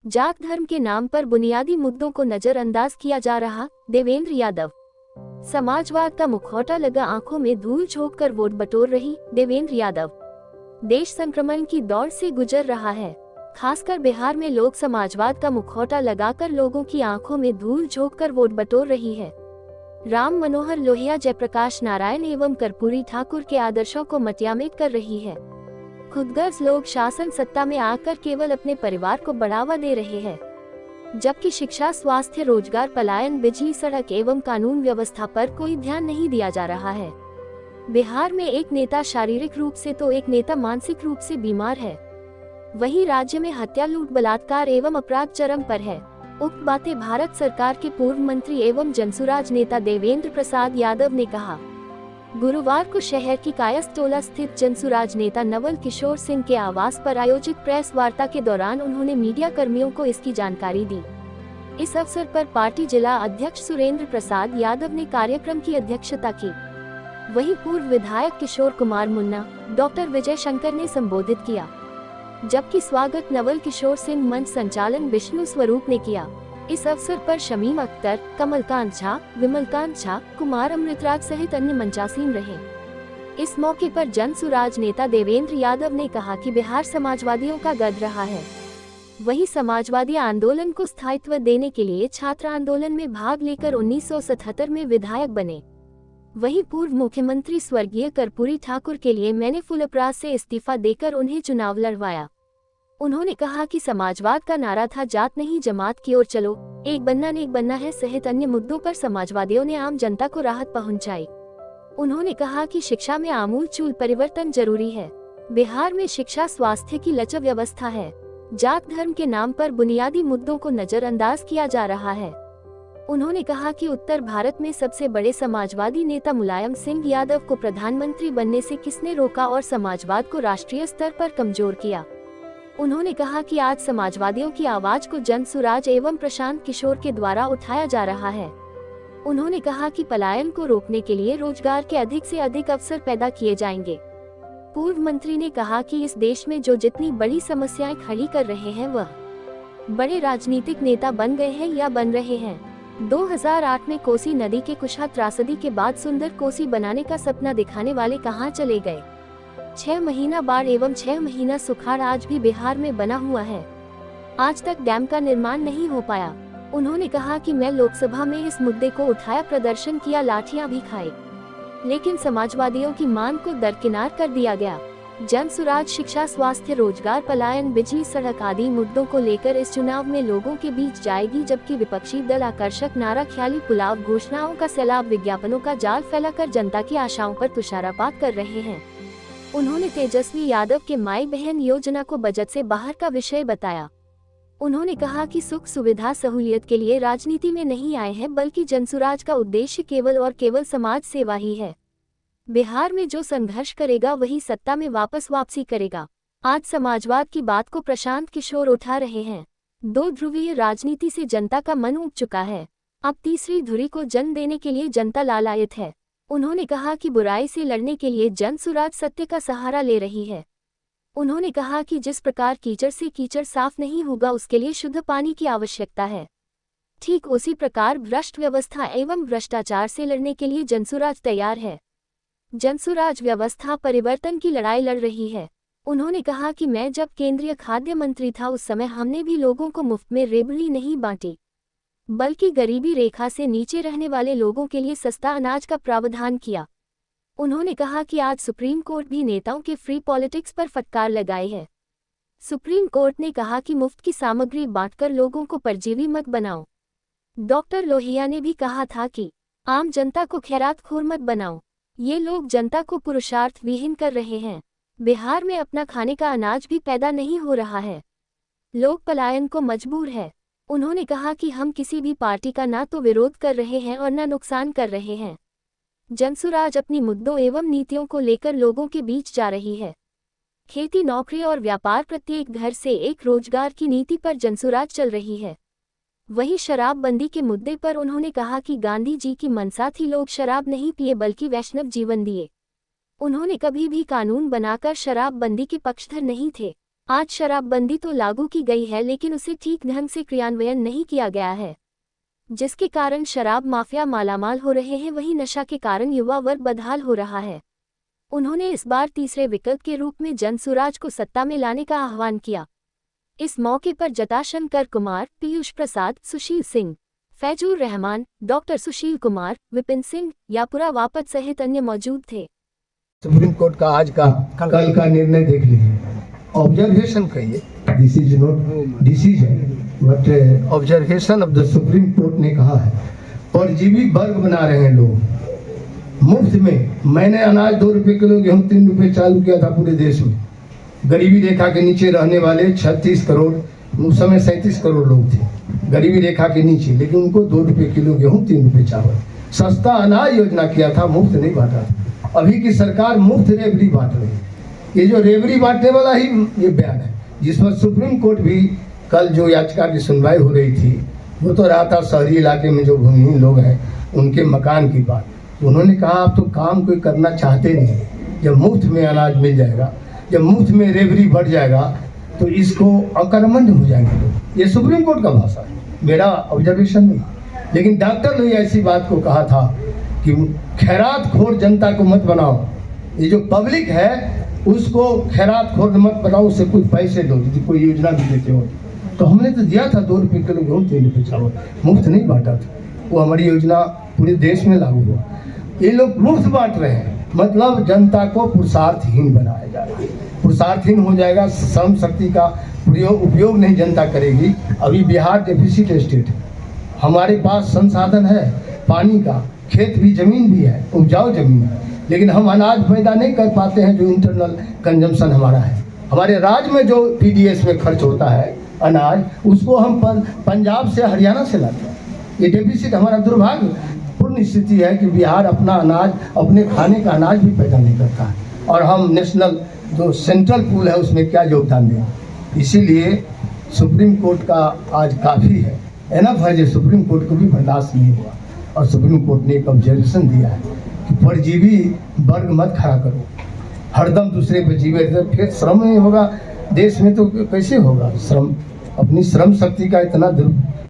जात धर्म के नाम पर बुनियादी मुद्दों को नजरअंदाज किया जा रहा, देवेंद्र यादव। समाजवाद का मुखौटा लगा आंखों में धूल झोंक कर वोट बटोर रही, देवेंद्र यादव। देश संक्रमण की दौर से गुजर रहा है। खासकर बिहार में लोग समाजवाद का मुखौटा लगाकर लोगों की आंखों में धूल झोंक कर वोट बटोर रही है। राम मनोहर लोहिया, जयप्रकाश नारायण एवं कर्पूरी ठाकुर के आदर्शों को मटियामेट कर रही है। खुदगर्ज लोग शासन सत्ता में आकर केवल अपने परिवार को बढ़ावा दे रहे हैं, जबकि शिक्षा, स्वास्थ्य, रोजगार, पलायन, बिजली, सड़क एवं कानून व्यवस्था पर कोई ध्यान नहीं दिया जा रहा है। बिहार में एक नेता शारीरिक रूप से तो एक नेता मानसिक रूप से बीमार है। वहीं राज्य में हत्या, लूट, बलात्कार एवं अपराध चरम पर है। उक्त बातें भारत सरकार के पूर्व मंत्री एवं जनसुराज नेता देवेंद्र प्रसाद यादव ने कहा। गुरुवार को शहर की कायस्थ टोला स्थित जनसुराज नेता नवल किशोर सिंह के आवास पर आयोजित प्रेस वार्ता के दौरान उन्होंने मीडिया कर्मियों को इसकी जानकारी दी। इस अवसर पर पार्टी जिला अध्यक्ष सुरेंद्र प्रसाद यादव ने कार्यक्रम की अध्यक्षता की। वहीं पूर्व विधायक किशोर कुमार मुन्ना, डॉक्टर विजय शंकर ने संबोधित किया, जबकि स्वागत नवल किशोर सिंह मंच संचालन विष्णु स्वरूप ने किया। इस अवसर पर शमीम अख्तर, कमलकांत झा, विमलकांत झा, कुमार अमृतराज सहित अन्य मंचासीन रहे। इस मौके पर जनसुराज नेता देवेंद्र यादव ने कहा कि बिहार समाजवादियों का गढ़ रहा है। वहीं समाजवादी आंदोलन को स्थायित्व देने के लिए छात्र आंदोलन में भाग लेकर 1977 में विधायक बने। वहीं पूर्व मुख्यमंत्री स्वर्गीय कर्पूरी ठाकुर के लिए मैंने फुल अपराध से इस्तीफा देकर उन्हें चुनाव लड़वाया। उन्होंने कहा कि समाजवाद का नारा था, जात नहीं जमात की ओर चलो, एक बनना है सहित अन्य मुद्दों पर समाजवादियों ने आम जनता को राहत पहुंचाई। उन्होंने कहा कि शिक्षा में आमूलचूल परिवर्तन जरूरी है। बिहार में शिक्षा, स्वास्थ्य की लचर व्यवस्था है। जात धर्म के नाम पर बुनियादी मुद्दों को नजरअंदाज किया जा रहा है। उन्होंने कहा कि उत्तर भारत में सबसे बड़े समाजवादी नेता मुलायम सिंह यादव को प्रधानमंत्री बनने से किसने रोका और समाजवाद को राष्ट्रीय स्तर पर कमजोर किया। उन्होंने कहा कि आज समाजवादियों की आवाज को जनसुराज एवं प्रशांत किशोर के द्वारा उठाया जा रहा है। उन्होंने कहा कि पलायन को रोकने के लिए रोजगार के अधिक से अधिक अवसर पैदा किए जाएंगे। पूर्व मंत्री ने कहा कि इस देश में जो जितनी बड़ी समस्याएं खड़ी कर रहे हैं वह बड़े राजनीतिक नेता बन गए हैं या बन रहे हैं। 2008 में कोसी नदी के कुशा त्रासदी के बाद सुंदर कोसी बनाने का सपना दिखाने वाले कहां चले गए। 6 महीना बाढ़ एवं 6 महीना सुखाड़ आज भी बिहार में बना हुआ है। आज तक डैम का निर्माण नहीं हो पाया। उन्होंने कहा कि मैं लोकसभा में इस मुद्दे को उठाया, प्रदर्शन किया, लाठियां भी खाई, लेकिन समाजवादियों की मांग को दरकिनार कर दिया गया। जनसुराज शिक्षा, स्वास्थ्य, रोजगार, पलायन, बिजली, सड़क आदि मुद्दों को लेकर इस चुनाव में लोगों के बीच जाएगी, जबकि विपक्षी दल आकर्षक नारा, ख्याली पुलाव, घोषणाओं का सैलाब, विज्ञापनों का जाल फैलाकर जनता की आशाओं पर तुषारपात कर रहे हैं। उन्होंने तेजस्वी यादव के माई बहन योजना को बजट से बाहर का विषय बताया। उन्होंने कहा कि सुख, सुविधा, सहूलियत के लिए राजनीति में नहीं आए हैं, बल्कि जनसुराज का उद्देश्य केवल और केवल समाज सेवा ही है। बिहार में जो संघर्ष करेगा वही सत्ता में वापसी करेगा। आज समाजवाद की बात को प्रशांत किशोर उठा रहे हैं। 2 ध्रुवीय राजनीति से जनता का मन उब चुका है। अब तीसरी धुरी को जन्म देने के लिए जनता लालायित है। उन्होंने कहा कि बुराई से लड़ने के लिए जनसुराज सत्य का सहारा ले रही है। उन्होंने कहा कि जिस प्रकार कीचड़ से कीचड़ साफ नहीं होगा, उसके लिए शुद्ध पानी की आवश्यकता है। ठीक उसी प्रकार भ्रष्ट व्यवस्था एवं भ्रष्टाचार से लड़ने के लिए जनसुराज तैयार है। जनसुराज व्यवस्था परिवर्तन की लड़ाई लड़ रही है। उन्होंने कहा कि मैं जब केंद्रीय खाद्य मंत्री था, उस समय हमने भी लोगों को मुफ्त में रेबड़ी नहीं बांटी, बल्कि गरीबी रेखा से नीचे रहने वाले लोगों के लिए सस्ता अनाज का प्रावधान किया। उन्होंने कहा कि आज सुप्रीम कोर्ट भी नेताओं के फ्री पॉलिटिक्स पर फटकार लगाई है। सुप्रीम कोर्ट ने कहा कि मुफ्त की सामग्री बांटकर लोगों को परजीवी मत बनाओ। डॉक्टर लोहिया ने भी कहा था कि आम जनता को खैरातखोर मत बनाओ। ये लोग जनता को पुरुषार्थ विहीन कर रहे हैं। बिहार में अपना खाने का अनाज भी पैदा नहीं हो रहा है। लोग पलायन को मजबूर है। उन्होंने कहा कि हम किसी भी पार्टी का ना तो विरोध कर रहे हैं और न नुकसान कर रहे हैं। जनसुराज अपनी मुद्दों एवं नीतियों को लेकर लोगों के बीच जा रही है। खेती, नौकरी और व्यापार, प्रत्येक घर से एक रोजगार की नीति पर जनसुराज चल रही है। वहीं शराबबंदी के मुद्दे पर उन्होंने कहा कि गांधी जी की मंशा थी, लोग शराब नहीं पिए बल्कि वैष्णव जीवन दिए। उन्होंने कभी भी कानून बनाकर शराबबंदी के पक्षधर नहीं थे। आज शराबबंदी तो लागू की गई है, लेकिन उसे ठीक ढंग से क्रियान्वयन नहीं किया गया है, जिसके कारण शराब माफिया मालामाल हो रहे हैं। वहीं नशा के कारण युवा वर्ग बदहाल हो रहा है। उन्होंने इस बार तीसरे विकल्प के रूप में जनसुराज को सत्ता में लाने का आह्वान किया। इस मौके पर जटाशंकर कुमार, पीयूष प्रसाद, सुशील सिंह, फैजुर रहमान, डॉक्टर सुशील कुमार, विपिन सिंह, यापुरा वापत सहित अन्य मौजूद थे। सुप्रीम कोर्ट का आज का कल का निर्णय देख लीजिए। ऑब्जर्वेशन कहिए, this is not decision but observation of the supreme court ने कहा है परजीवी वर्ग बना रहे हैं लोग मुफ्त में। मैंने अनाज 2 रुपए किलो, गेहूं 3 रुपए चालू किया था पूरे देश में। गरीबी रेखा के नीचे रहने वाले 36 करोड़, उस समय 37 करोड़ लोग थे गरीबी रेखा के नीचे, लेकिन उनको 2 रुपए किलो गेहूं, 3 रुपए चावल, सस्ता अनाज योजना किया था, मुफ्त नहीं बांटा था। अभी की सरकार मुफ्त रेवड़ी बांट रही है। ये जो रेवड़ी बांटने वाला ही ये बयान है, जिस पर सुप्रीम कोर्ट भी कल जो याचिका की सुनवाई हो रही थी, वो तो रहा था शहरी इलाके में जो भूमिहीन लोग हैं उनके मकान की बात। उन्होंने कहा आप तो काम कोई करना चाहते नहीं, जब मुफ्त में अनाज मिल जाएगा, जब मुफ्त में रेवड़ी बढ़ जाएगा तो इसको अकर्मण्य हो जाएंगे लोग। ये सुप्रीम कोर्ट का भाषा है, मेरा ऑब्जर्वेशन नहीं। लेकिन डॉक्टर ने ऐसी बात को कहा था कि खैरात खोर जनता को मत बनाओ, ये जो पब्लिक है उसको खैरात खोर मत बनाओ, उससे कुछ पैसे दो, यदि कोई योजना भी देते हो तो। हमने तो दिया था 2 रुपए किलो गेहूं, 3 रुपए चावल, मुफ्त नहीं बांटा था। वो हमारी योजना पूरे देश में लागू हुआ। ये लोग मुफ्त बांट रहे हैं, मतलब जनता को पुरुषार्थहीन बनाया जा रहा है। पुरुषार्थहीन हो जाएगा, श्रम शक्ति का उपयोग नहीं जनता करेगी। अभी बिहार डेफिसिट स्टेट है, हमारे पास संसाधन है, पानी का, खेत भी, जमीन भी है, उपजाऊ जमीन है, लेकिन हम अनाज पैदा नहीं कर पाते हैं। जो इंटरनल कंजम्पशन हमारा है, हमारे राज्य में जो पीडीएस में खर्च होता है अनाज, उसको हम पंजाब से, हरियाणा से लाते हैं। ये डेफिसिट हमारा दुर्भाग्यपूर्ण स्थिति है कि बिहार अपना अनाज, अपने खाने का अनाज भी पैदा नहीं करता है, और हम नेशनल जो सेंट्रल पूल है उसमें क्या योगदान दें। इसीलिए सुप्रीम कोर्ट का आज काफ़ी है, एनफ है, जो सुप्रीम कोर्ट को भी बर्दाश्त नहीं हुआ। और सुप्रीम कोर्ट ने एक ऑब्जर्वेशन दिया है कि परजीवी वर्ग मत खड़ा करो, हरदम दूसरे पर जीवे, फिर श्रम नहीं होगा देश में तो कैसे होगा श्रम। अपनी श्रम शक्ति का इतना